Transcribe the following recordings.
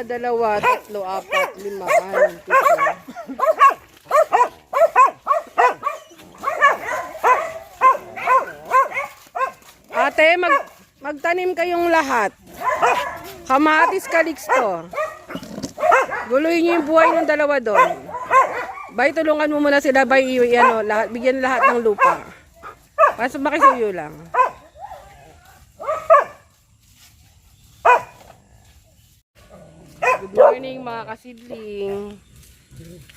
Dalawa, tatlo, apat, lima, anim, pito. Ate, magtanim kayong lahat. Kamatis, kaliksto. Guluhin niyo yung buhay ng dalawa doon. Bay, tulungan mo muna sila, bay, lahat, bigyan lahat ng lupa. Mas makisuyo lang. Good morning mga kasidling.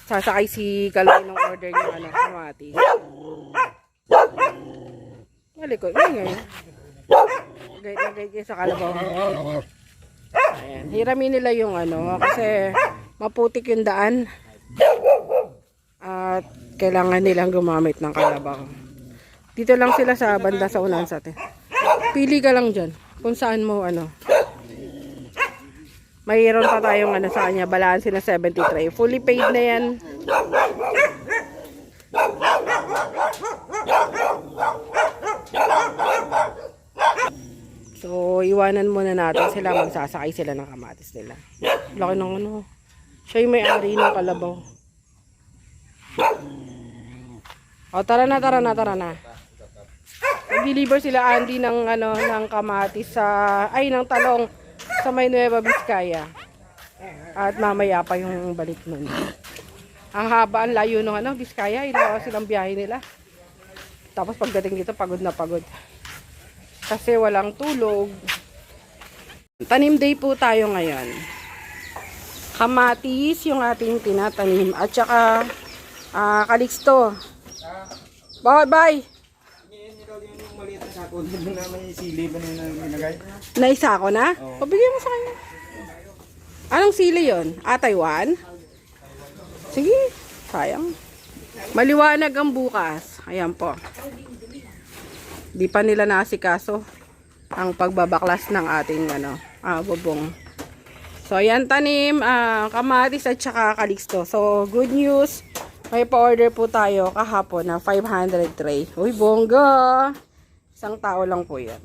Sasakay si Kaloy ng order niya kamatis. Malikot, ngayon. Gayet kayo sa kalabaw. Ayan, hiramin nila yung kasi maputik yung daan. At kailangan nilang gumamit ng kalabaw. Dito lang sila sa banda sa unahan sa atin. Pili ka lang dyan kung saan mo mayroon pa tayong sa kanya, balanse na 73. Fully paid na yan. So, iwanan muna natin sila. Magsasakay sila ng kamatis nila. Laki ng siya yung may-ari ng kalabaw. O, tara na. Nag-deliver sila Andy ng ng kamatis ng talong sa may Nueva Vizcaya. At mamaya pa yung balik nun. Ang haba, ang layo ng Vizcaya, ilaw silang biyahe nila. Tapos pagdating dito, pagod na pagod. Kasi walang tulog. Tanim day po tayo ngayon. Kamatis yung ating tinatanim. At saka kaliksto. Bye! Naisa ko na? Pabigyan mo sa kanya. Anong sili yon? Taiwan? Sige, sayang. Maliwanag ang bukas. Ayan po. Di pa nila nasikaso ang pagbabaklas ng ating bubong. So, ayan tanim, kamatis at saka kaliksto. So, good news. May pa-order po tayo kahapon na 500 tray. Uy, bongga! Isang tao lang po yan.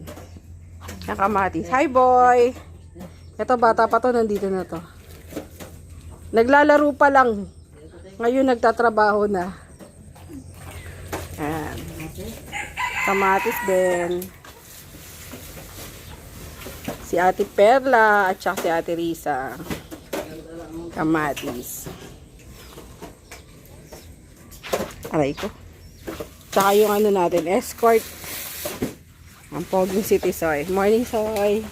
Yung kamatis. Hi, boy! Ito, bata pa to. Nandito na to. Naglalaro pa lang. Ngayon, nagtatrabaho na. Ayan. Kamatis din. Si Ate Perla at saka si Ate Risa. Kamatis. Aray ko. Tsaka yung natin, escort. Ang poging City Soy. Morning, Soy.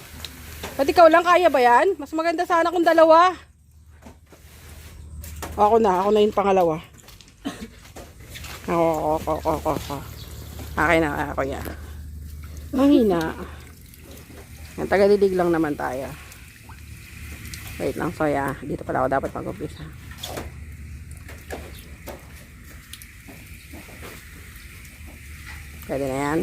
Ba't ikaw lang, kaya ba yan? Mas maganda sana kung dalawa. Ako na yung pangalawa. Ako. Akin na, ako yan. Mahina. Ang tagadidig lang naman tayo. Wait lang, Soy. Dito pala ako dapat mag-umpisa. Pwede na yan.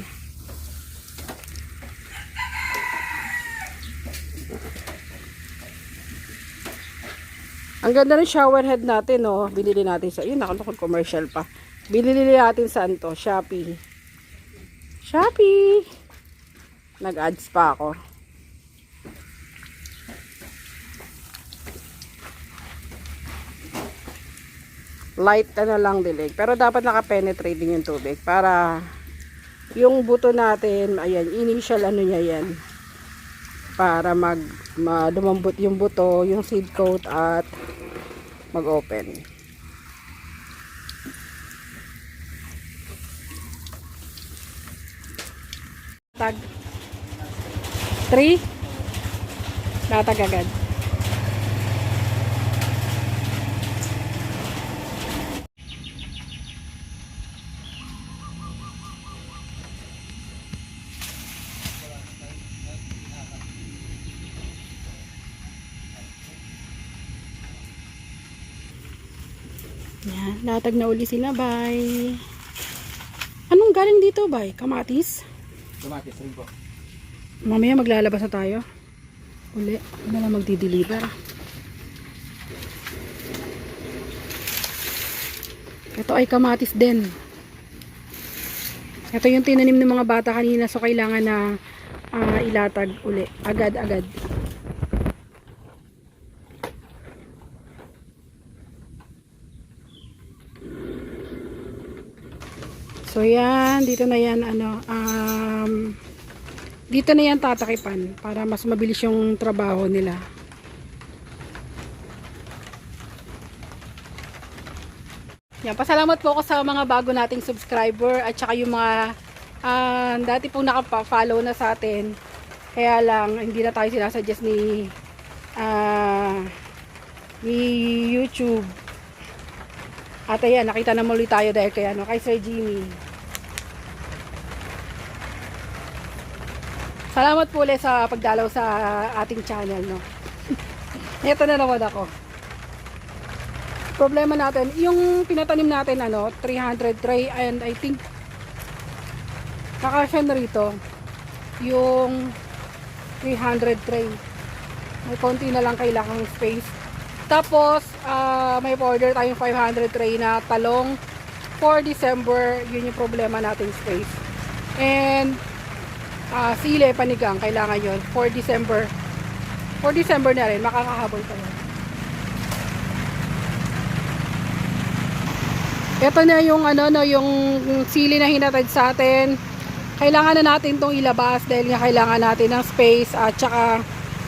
Ang ganda ng shower head natin, Binili natin sa, yun, nakalukod commercial pa. Binili natin saan to? Shopee. Nag-ads pa ako. Light lang dilig. Pero dapat naka-penetrating yung tubig para yung buto natin, ayan, initial niya yan. Para lumambot yung buto, yung seed coat at mag-open. Tag 3 natag agad. Yan, latag na uli sila, bay. Anong galing dito, bay? Kamatis? Kamatis rin po. Mamaya maglalabas na tayo. Uli, na lang magdi-deliver. Ito ay kamatis din. Ito yung tinanim ng mga bata kanina, so kailangan na ilatag uli. Agad-agad. So yan, dito na yan dito na yan tatakipan para mas mabilis yung trabaho nila. Yan, pasalamat po ako sa mga bago nating subscriber at saka yung mga dati pong nakapa-follow na sa atin. Kaya lang hindi na tayo sinasuggest ni YouTube. At ayan, nakita na muli tayo dahil kay Sir Jimmy. Salamat po ulit sa pagdalaw sa ating channel, no. Ito na naman ako. Problema natin, yung pinatanim natin 300 tray, and I think nakasya na rito yung 300 tray. May konti na lang kailangang space. Tapos may order tayong 500 tray na talong for December. Yun yung problema nating space. And sile, panigang, kailangan yun for December. For December na rin, makakahabol pa yun. Ito na yung yung sili na hinatid sa atin. Kailangan na natin tong ilabas dahil nga kailangan natin ng space at saka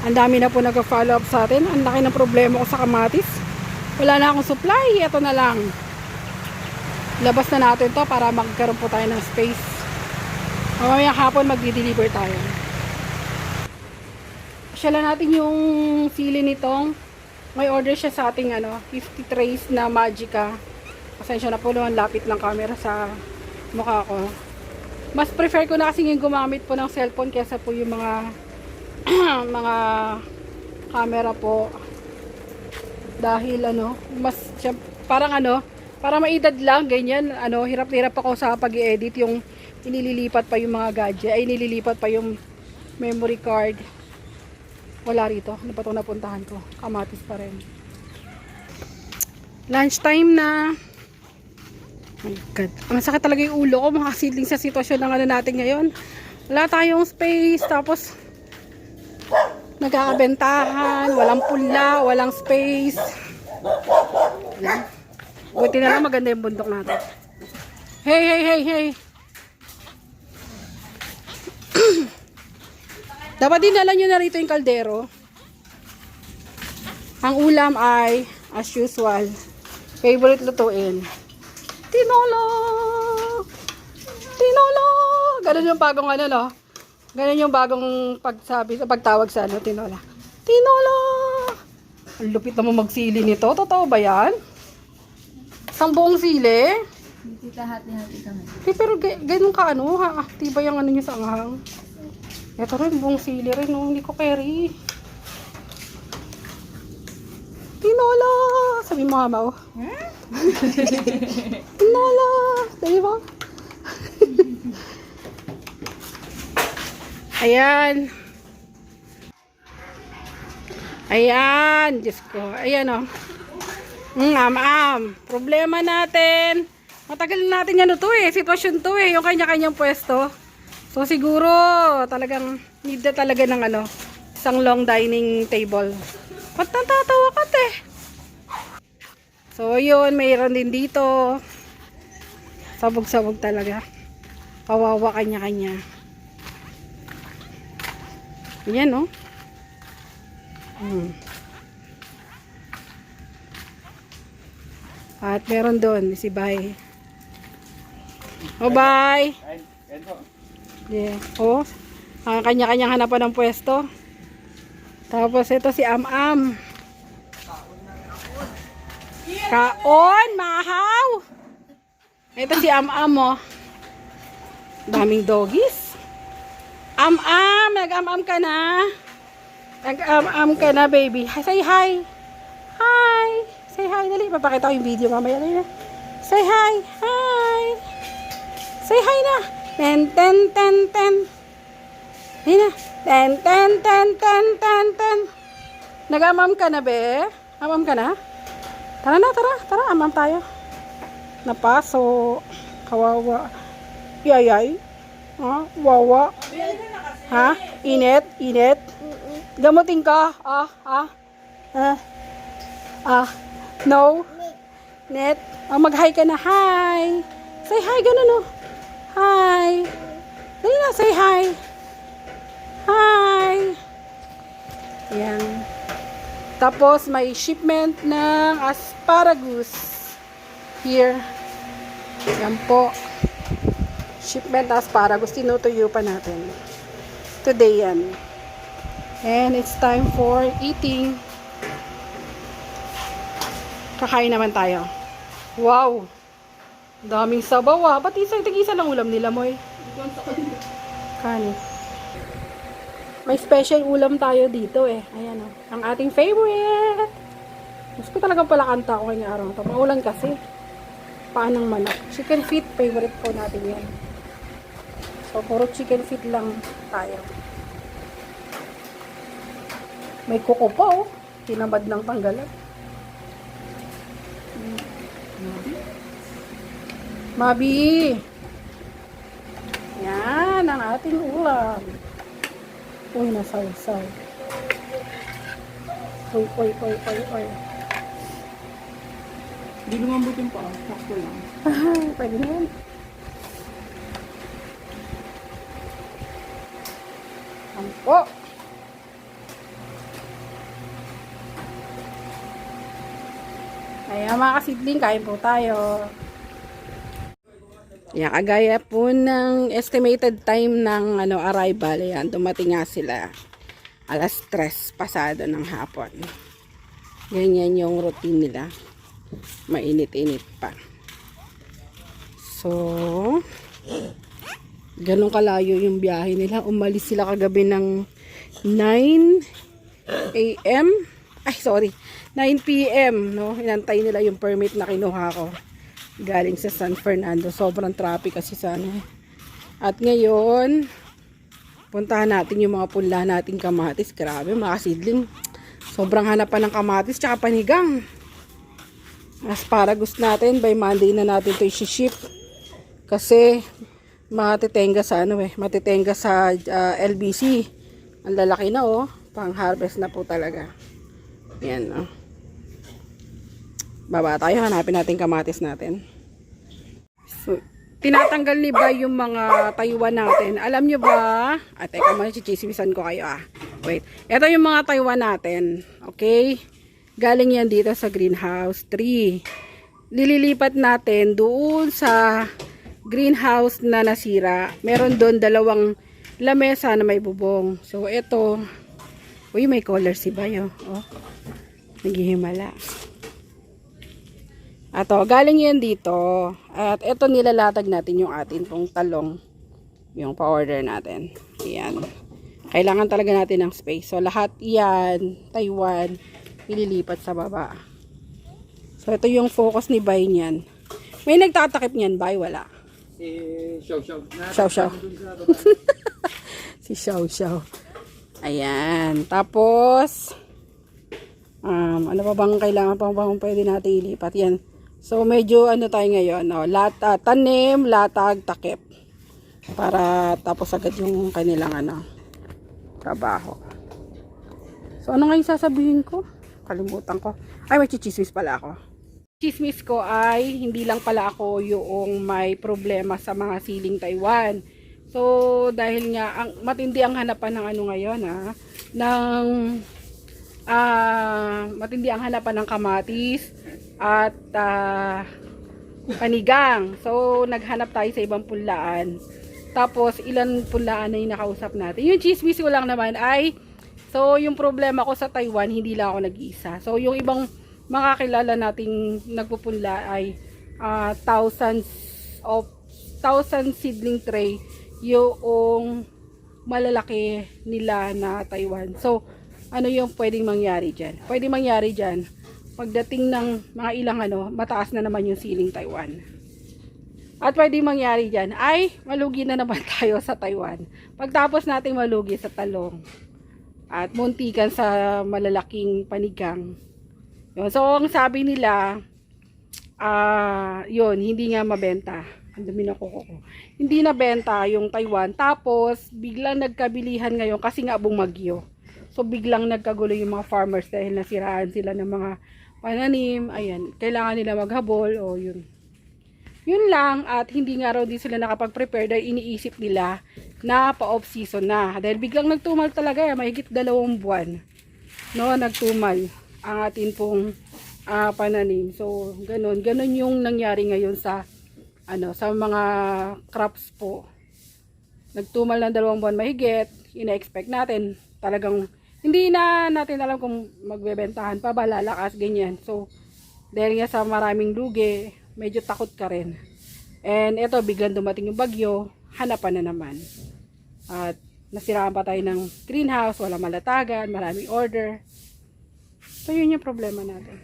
ang dami na po nag-follow up sa atin. Ang laki ng problema ko sa kamatis. Wala na akong supply. Ito na lang. Labas na natin to para magkaroon po tayo ng space. Mamaya hapon magdi-deliver tayo. Shala natin yung sili nitong. May order siya sa ating 50 trays na Magica. Pasensya na po naman, lapit ng camera sa mukha ko. Mas prefer ko na kasi yung gumamit po ng cellphone kaysa po yung mga mga camera po. Dahil mas parang para maedad lang, ganyan, hirap-hirap ako sa pag-i-edit, yung inililipat pa yung mga gadget, ay nililipat pa yung memory card. Wala rito, ano pa itong napuntahan ko? Kamatis pa rin. Lunch time na. Oh my God. Ang sakit talaga yung ulo ko, makasidling sa sitwasyon ng natin ngayon. Wala tayong space, tapos nagkakabentahan, walang pula, walang space. Buti na lang maganda yung bundok natin. Hey. Dapat dinala nyo na rito yung kaldero. Ang ulam ay, as usual, favorite lutuin. Tinola! Ganun yung bagong Ganun yung bagong pagtawag sa tinola. Tinola! Ang lupit naman magsili nito. Totoo ba yan? Isang buong sili? Hindi hati-hati kami. Pero ganun ka tiba yung niya sa anghang. Ito rin, buong sili rin, hindi ko carry. Tinola! Sabi mo mama, Tinola! Dali ba? Ayan. Diyos ko. Ayan problema natin. Matagal natin sitwasyon to yung kanya-kanyang pwesto. So siguro talagang need na talaga ng isang long dining table. Ba't natatawa ka So yun, mayroon din dito. Sabog-sabog talaga. Kawawa kanya-kanya. Yan At meron doon si Bay. Bye. Yeah. Kanya-kanyang hanapan ng pwesto. Tapos ito si Am-Am. Kaon, mahaw. Ito si Am-Am Daming doggies. Am-Am, nag-am-am ka na. Nag-am-am ka na, baby. Say hi. Hi. Say say hi. Dali, papakita ko yung video mamaya. Dali na. Say hi. Hi. Say hi na. Ten, ten, ten, ten. Dali na. Ten, ten, ten, ten, ten, ten. Nag-amam ka na, be? Amam ka na? Tara na, tara. Tara, amam tayo. Napaso. Kawawa. Yayay. Ha? Wawa. Ha? Init? Init? Gamutin ka? No? Net? Mag-hi ka na. Hi. Say hi, ganun oh. Hi. Dali na, say hi. Hi. Ayan. Tapos, may shipment ng asparagus. Here. Yan po. Shipment ng asparagus. Tinutuyo pa natin. Today yan. And it's time for eating. Kakain naman tayo. Wow! Daming sabaw ah. Ba't tig-isa lang ulam nila mo eh? Kanin. May special ulam tayo dito eh. Ayan oh. Ang ating favorite. Gusto ko talagang palakanta ko ngayong araw. Maulan kasi. Paanang manok. Chicken feet. Favorite po natin yan. So, puro chicken feet lang tayo. May kuko pa oh. Tinamad ng tanggalan. Mabi! Yan ang ating ulam. Uy, nasaw-saw. Uy. Hindi lumambutin pa. Sakto lang. Pwede na yan. Ampo! Ayan mga kasidling, kain po tayo. Ayan, kagaya po ng estimated time ng arrival. Ayan, dumating nga sila. 3:00 pasado ng hapon. Ganyan yung routine nila. Mainit-init pa. So, ganun kalayo yung biyahe nila. Umalis sila kagabi ng 9 a.m. Ay, sorry. 9 p.m. No? Inantay nila yung permit na kinuha ko. Galing sa San Fernando. Sobrang traffic kasi sana. At ngayon, puntahan natin yung mga punla nating kamatis. Grabe, mga kasidling. Sobrang hanapan ng kamatis tsaka panigang. Asparagus natin. By Monday na natin ito i-ship. Kasi, matitenga sa matitenga sa LBC. Ang lalaki na oh. Pang harvest na po talaga. Yan oh. Baba tayo, hanapin natin kamatis natin. So, tinatanggal ni ba yung mga Taiwan natin? Alam nyo ba? Teka, chichismisan ko kayo Wait. Ito yung mga Taiwan natin. Okay? Galing yan dito sa greenhouse 3. Lililipat natin doon sa greenhouse na nasira. Meron doon 2 lamesa na may bubong. So, ito. Uy, may color si Bayo. Oh. Naghihimala. Ato, galing yan dito. At ito nilalatag natin yung atin pong talong. Yung pa-order natin. Ayan. Kailangan talaga natin ng space. So, lahat yan, Taiwan, ililipat sa baba. So, ito yung focus ni Bay niyan. May nagtatakip niyan, Bay? Wala. Si Xiao. Xiao. Si Xiao. Ayan. Tapos, ano pa bang kailangan pa bang pwede natin ilipat? Yan. So, medyo tayo ngayon, tanim, latag, takip. Para tapos agad yung kanilang trabaho. So, ano nga yung sasabihin ko? Kalimutan ko. Ay, may chichismis pala ako. Chismis ko ay, hindi lang pala ako yung may problema sa mga siling Taiwan. So, dahil nga, matindi ang hanapan ng ngayon, matindi ang hanapan ng kamatis at panigang. So, naghanap tayo sa ibang punlaan. Tapos, ilan punlaan na yung nakausap natin. Yung chismis ko lang naman ay, so, yung problema ko sa Taiwan, hindi lang ako nag-iisa. So, yung ibang mga kilala nating nagpupunla ay thousands seedling tray yung malalaki nila na Taiwan. So, ano yung pwedeng mangyari dyan? Pwedeng mangyari dyan, pagdating ng mga ilang mataas na naman yung ceiling Taiwan. At pwede mangyari dyan ay malugi na naman tayo sa Taiwan. Pagtapos nating malugi sa talong at muntikan sa malalaking panigang. Yun. So, ang sabi nila, yun, hindi nga mabenta. Ang dami na kuko ko. Hindi nabenta yung Taiwan. Tapos, biglang nagkabilihan ngayon kasi nga bumagyo. So, biglang nagkagulo yung mga farmers dahil nasiraan sila ng mga pananim. Ayan, kailangan nila maghabol. O, yun. Yun lang. At hindi nga raw din sila nakapag-prepare dahil iniisip nila na pa-off season na. Dahil biglang nagtumal talaga. Mahigit 2 buwan. No, nagtumal ang atin pong pananim. So, ganun yung nangyari ngayon sa sa mga crops po. Nagtumal ng 2 buwan mahigit, ina-expect natin, talagang hindi na natin alam kung magbebentahan pa ba, lalakas, ganyan. So, dahil nga sa maraming lugi, medyo takot ka rin. And ito, biglang dumating yung bagyo, hanapan na naman. At nasiraan pa tayo ng greenhouse, wala malatagan, maraming order. So, yun yung problema natin.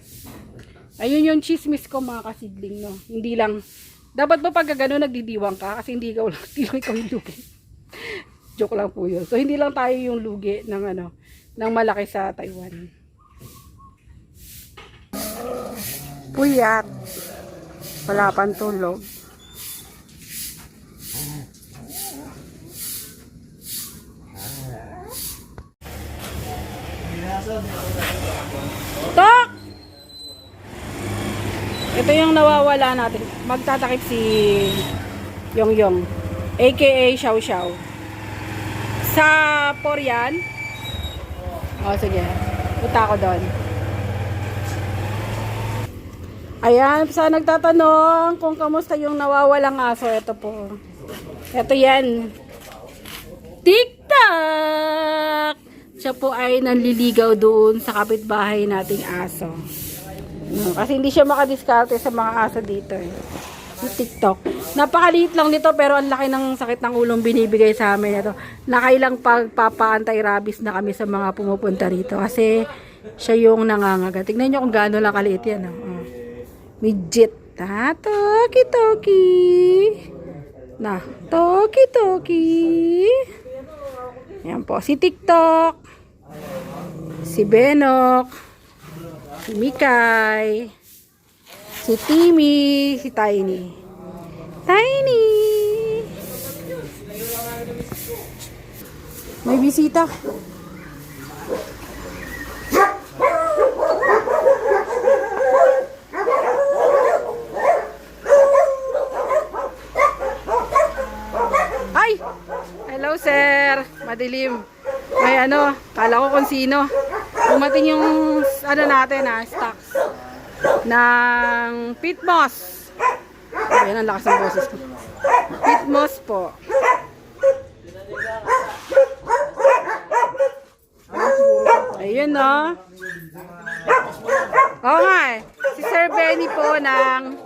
Ayun yung chismis ko mga kasidling, no? Hindi lang, dapat ba pag gano'n nagdidiwang ka? Kasi hindi ikaw yung lugi. Joke lang po yun. So, hindi lang tayo yung lugi ng ng malaki sa Taiwan. Puyat. Wala pang tulog. Tok! Ito yung nawawala natin. Magtatakip si Yongyong, aka Xiao Xiao. Sa Porian. O, sige. Punta ako doon. Ayan, sa nagtatanong kung kamusta yung nawawalang aso. Ito po. Ito yan. TikTok! Siya po ay nanliligaw doon sa kapitbahay nating aso. Kasi hindi siya makadiskarte sa mga aso dito eh. Yung TikTok. Napakaliit lang nito pero ang laki ng sakit ng ulong binibigay sa amin ito. Nakailang pagpapa-anti-rabies na kami sa mga pumupunta rito kasi siya yung nangangagat. Tignan nyo kung gaano lang kaliit yan. Oh. Midget. Toki-toki. Na, toki-toki. Yan po. Si TikTok. Si Benok. Si Mikay, si Timmy, si Tiny. Tiny! May bisita. Ay! Hello, sir. Madilim. May kala ko kung sino. Dumating yung natin stocks ng peat moss. Ayan ang lakas ng boses ko. Peat moss po. Ayun no. Oo nga eh. Si Sir Benny po ng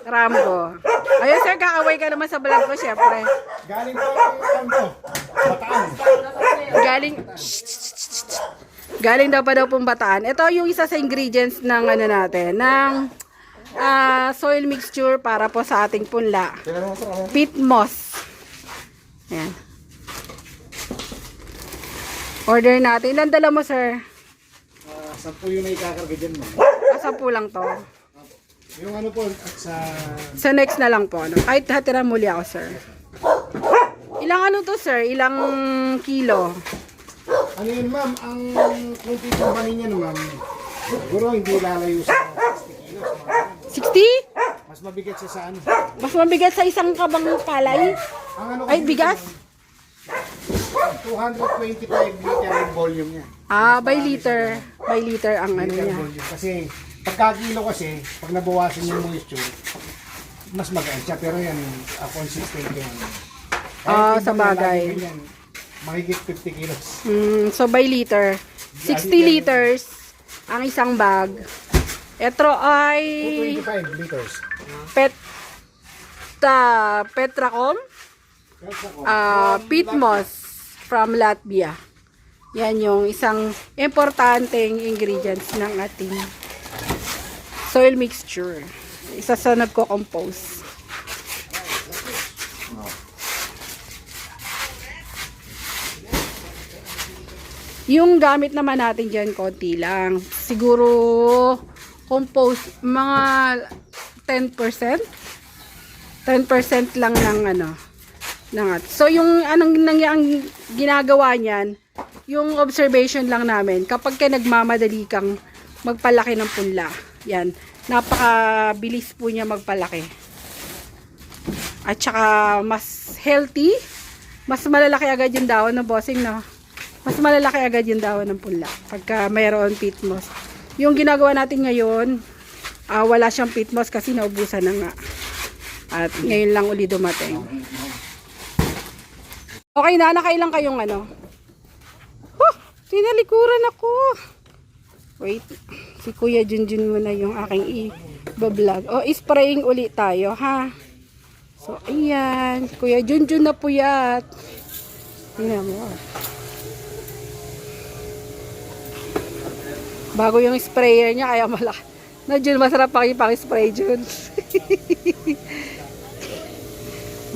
Rambo. Ayun sir, kakaway ka naman sa vlog ko syempre. Galing po Bataan. Galing daw pa pong Bataan. Ito yung isa sa ingredients ng natin, ng soil mixture para po sa ating punla. Peat moss. Ayan. Order natin. Ilan dala mo, sir? 10 yung naikakarga dyan mo. 10 lang to. Yung po, at sa next na lang po. Kahit hatira muli ako, sir. Ilang to, sir? Ilang kilo? Ano yun, ma'am? Kung titimpanin niya, ma'am, siguro hindi lalayo sa 60 kilos. 60? Mas mabigat siya sa Mas mabigat sa isang kabang palay? Ay, bigas? 225 liter yung volume niya. By liter. By liter ang niya. Volume. Kasi, pagkakilo kasi, pag nabawasan yung moisture, mas magaan siya. Pero yan, consistent yan. Sa bagay. Mahigit 50 kilos. So by liter, 60 liters ang isang bag. Ito ay 25 liters. Petracom peat moss from Latvia. Yan yung isang importanteng ingredients ng ating soil mixture. Isa sa nagko-compose. Yung gamit naman natin dyan, konti lang. Siguro, compost, mga 10%. 10% lang ng ano. So, yung anong ang ginagawa niyan, yung observation lang namin, kapag ka nagmamadali kang magpalaki ng punla, yan, napakabilis po niya magpalaki. At saka, mas healthy, mas malalaki agad yung dahon ng bossing, no? Mas malalaki agad yung dahon ng punla pagka mayroon peat moss. Yung ginagawa natin ngayon, wala siyang peat moss kasi naubusan na nga. At ngayon lang uli dumating. Okay na, nakailang kayong ano? Tinalikuran ako. Wait, si Kuya Junjun muna yung aking i-vlog. Spraying uli tayo, ha? So, ayan. Kuya Junjun na puyat. Tingnan mo. Bago yung sprayer niya, kaya malaki. Na Jun, masarap pang-spray Jun.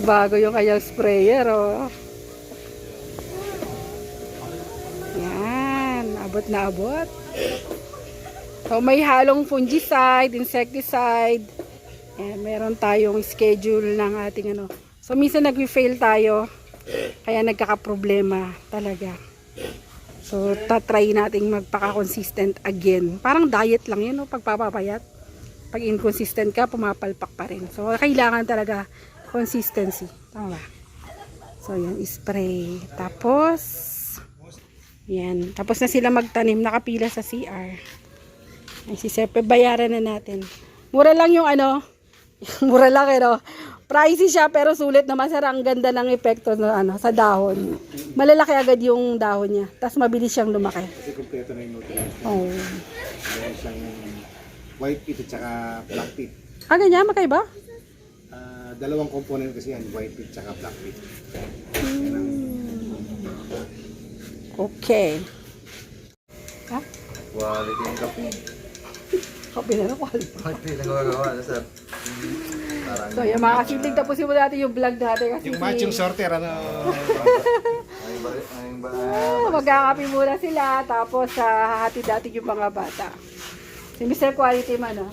Bago yung kanyang sprayer, oh. Yan, abot na abot. So, may halong fungicide, insecticide. Ayan, meron tayong schedule ng ating ano. So, minsan nag-fail tayo. Kaya nagkakaproblema talaga. So, tatry nating magpaka-consistent again. Parang diet lang yun, no? Pagpapapayat. Pag inconsistent ka, pumapalpak pa rin. So, kailangan talaga consistency. Tama ba? So, yan, spray. Tapos, yan. Tapos na sila magtanim. Nakapila sa CR. Ay, si Sepe, bayaran na natin. Mura lang yung ano. Mura lang, no? Pricey siya, pero sulit naman. Ang ganda ng epekto na, ano, sa dahon. Malalaki agad yung dahon niya. Tapos mabilis siyang lumaki. Kasi kumpleto na yung nutrients. Oh. Meron siyang white peat at saka black peat. Ganyan, makaiba? Dalawang component kasi yan, white peat at saka black peat. Okay. Ha? Quality yung kape. Kape na quality. Quality na gawa na sir. So, yung mga kasilig, tapusin mo natin yung vlog natin. Kasi Yung matching sorter, ano? magkakape muna sila. Tapos, hahatid natin yung mga bata. Si Mr. Quality man, no?